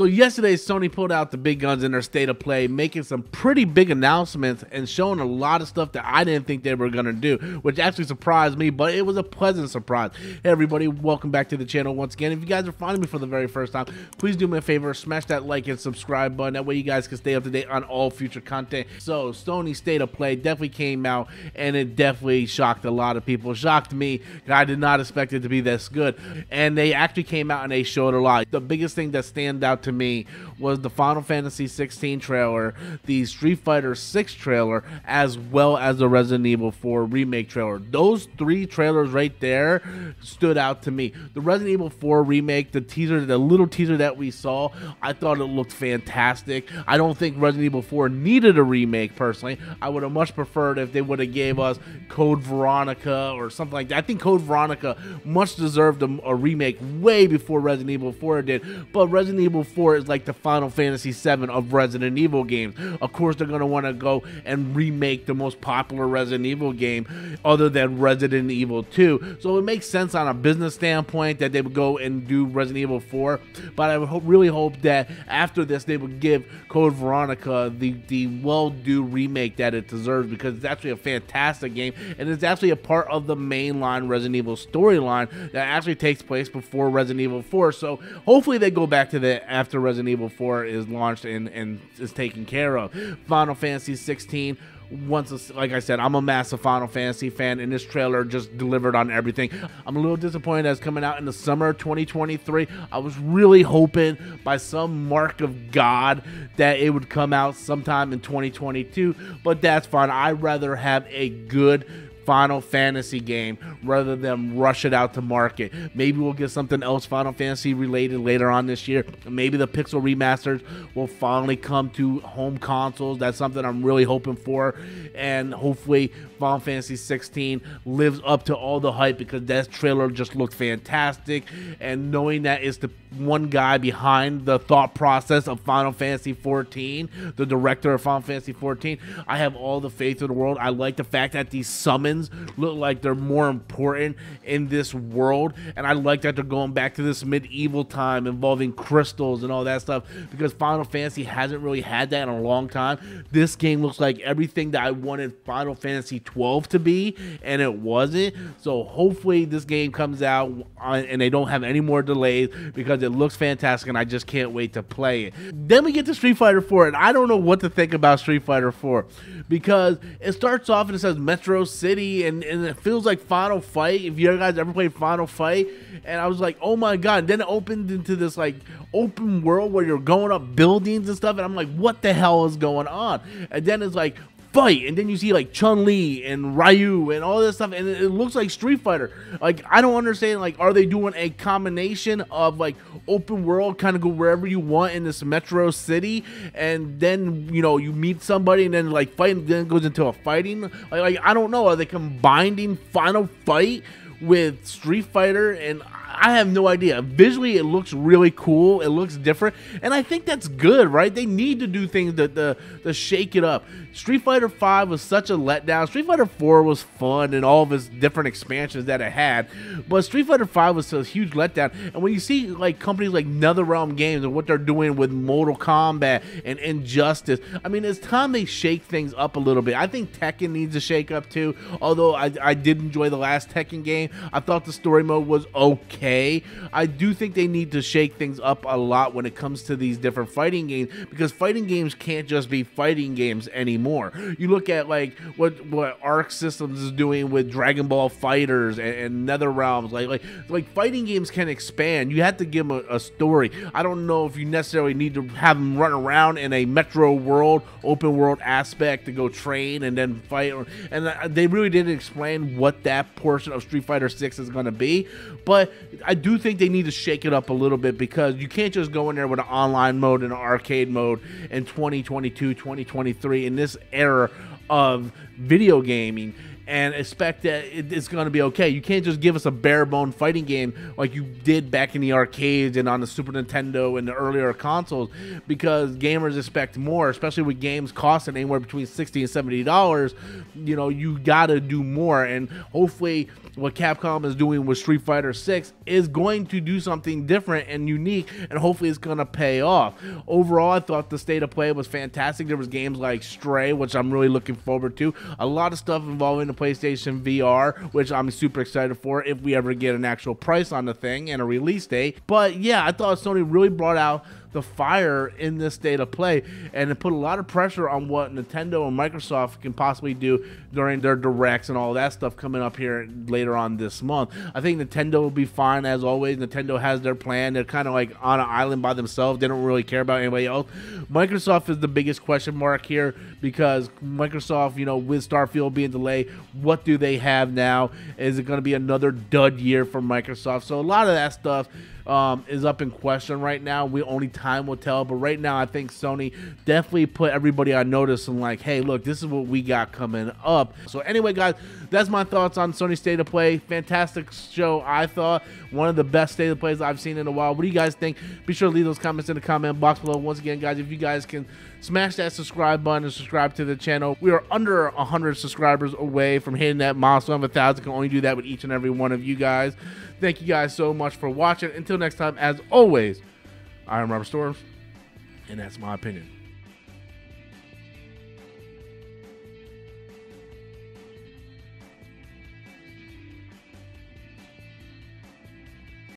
So yesterday, Sony pulled out the big guns in their state of play, making some pretty big announcements and showing a lot of stuff that I didn't think they were going to do, which actually surprised me, but it was a pleasant surprise. Hey everybody, welcome back to the channel once again. If you guys are finding me for the very first time, please do me a favor, smash that like and subscribe button. That way you guys can stay up to date on all future content. So Sony state of play definitely came out, and it definitely shocked a lot of people. Shocked me. I did not expect it to be this good, and they actually came out and they showed a lot. The biggest thing that stands out to me was the Final Fantasy 16 trailer, the Street Fighter 6 trailer, as well as the Resident Evil 4 remake trailer. Those three trailers right there stood out to me. The Resident Evil 4 remake, the teaser, the little teaser that we saw, I thought it looked fantastic. I don't think Resident Evil 4 needed a remake personally. I would have much preferred if they would have gave us Code Veronica or something like that. I think Code Veronica much deserved a remake way before Resident Evil 4 did, but Resident Evil 4 is like the Final Fantasy 7 of Resident Evil games. Of course, they're going to want to go and remake the most popular Resident Evil game other than Resident Evil 2. So it makes sense on a business standpoint that they would go and do Resident Evil 4. But I would really hope that after this, they would give Code Veronica the well-due remake that it deserves, because it's actually a fantastic game, and it's actually a part of the mainline Resident Evil storyline that actually takes place before Resident Evil 4. So hopefully they go back to that after Resident Evil 4 is launched and is taken care of. Final Fantasy 16, like I said, I'm a massive Final Fantasy fan, and this trailer just delivered on everything. I'm a little disappointed that it's coming out in the summer of 2023. I was really hoping by some mark of God that it would come out sometime in 2022, but that's fine. I'd rather have a good Final Fantasy game rather than rush it out to market. Maybe we'll get something else Final Fantasy related later on this year. Maybe the pixel remasters will finally come to home consoles. That's something I'm really hoping for, and hopefully Final Fantasy 16 lives up to all the hype, because that trailer just looked fantastic, and knowing that it's the one guy behind the thought process of Final Fantasy 14, the director of Final Fantasy 14, I have all the faith in the world. I like the fact that these summons look like they're more important in this world, and I like that they're going back to this medieval time involving crystals and all that stuff, because Final Fantasy hasn't really had that in a long time. This game looks like everything that I wanted Final Fantasy 12 to be, and it wasn't. So hopefully this game comes out and they don't have any more delays, because it looks fantastic and I just can't wait to play it. Then we get to Street Fighter 4, and I don't know what to think about Street Fighter 4, because it starts off and it says Metro City, and it feels like Final Fight, if you guys ever played Final Fight, and I was like, oh my god. And then it opened into this like open world where you're going up buildings and stuff, and I'm like, what the hell is going on? And then it's like fight, and then you see like Chun-Li and Ryu and all this stuff, and it looks like Street Fighter. Like, I don't understand, like, are they doing a combination of like open world, kind of go wherever you want in this Metro City, and then, you know, you meet somebody and then like fight, and then it goes into a fighting, like I don't know, are they combining Final Fight with Street Fighter? And I have no idea. Visually, it looks really cool. It looks different, and I think that's good, right? They need to do things to shake it up. Street Fighter 5 was such a letdown. Street Fighter 4 was fun and all of its different expansions that it had, but Street Fighter 5 was a huge letdown. And when you see like companies like NetherRealm Games and what they're doing with Mortal Kombat and Injustice, I mean, it's time they shake things up a little bit. I think Tekken needs a shake up too, although I did enjoy the last Tekken game. I thought the story mode was okay. I do think they need to shake things up a lot when it comes to these different fighting games, because fighting games can't just be fighting games anymore. You look at like what Arc Systems is doing with Dragon Ball Fighters and NetherRealms. Like fighting games can expand. You have to give them a story. I don't know if you necessarily need to have them run around in a Metro world, open world aspect to go train and then fight. And they really didn't explain what that portion of Street Fighter 6 is going to be. But I do think they need to shake it up a little bit, because you can't just go in there with an online mode and an arcade mode in 2022, 2023, in this era of video gaming, and expect that it's going to be okay. You can't just give us a bare bone fighting game like you did back in the arcades and on the Super Nintendo and the earlier consoles, because gamers expect more, especially with games costing anywhere between $60 and $70. You know, you got to do more, and hopefully what Capcom is doing with Street Fighter 6 is going to do something different and unique, and hopefully it's going to pay off. Overall, I thought the state of play was fantastic. There was games like Stray, which I'm really looking forward to. A lot of stuff involving the PlayStation VR, which I'm super excited for if we ever get an actual price on the thing and a release date. But yeah, I thought Sony really brought out the fire in this state of play, and it put a lot of pressure on what Nintendo and Microsoft can possibly do during their directs and all that stuff coming up here later on this month. I think Nintendo will be fine as always. Nintendo has their plan. They're kind of like on an island by themselves. They don't really care about anybody else. Microsoft is the biggest question mark here, because Microsoft, you know, with Starfield being delayed, what do they have now? Is it going to be another dud year for Microsoft? So a lot of that stuff is up in question right now. Only time will tell, but right now I think Sony definitely put everybody on notice and like, hey, look, this is what we got coming up. So anyway, guys, that's my thoughts on Sony State of Play. Fantastic show, I thought. One of the best State of Plays I've seen in a while. What do you guys think? Be sure to leave those comments in the comment box below. Once again, guys, if you guys can smash that subscribe button and subscribe to the channel. We are under 100 subscribers away from hitting that milestone of 1,000. Can only do that with each and every one of you guys. Thank you guys so much for watching. Until next time, as always, I am Robert Storms, and that's my opinion.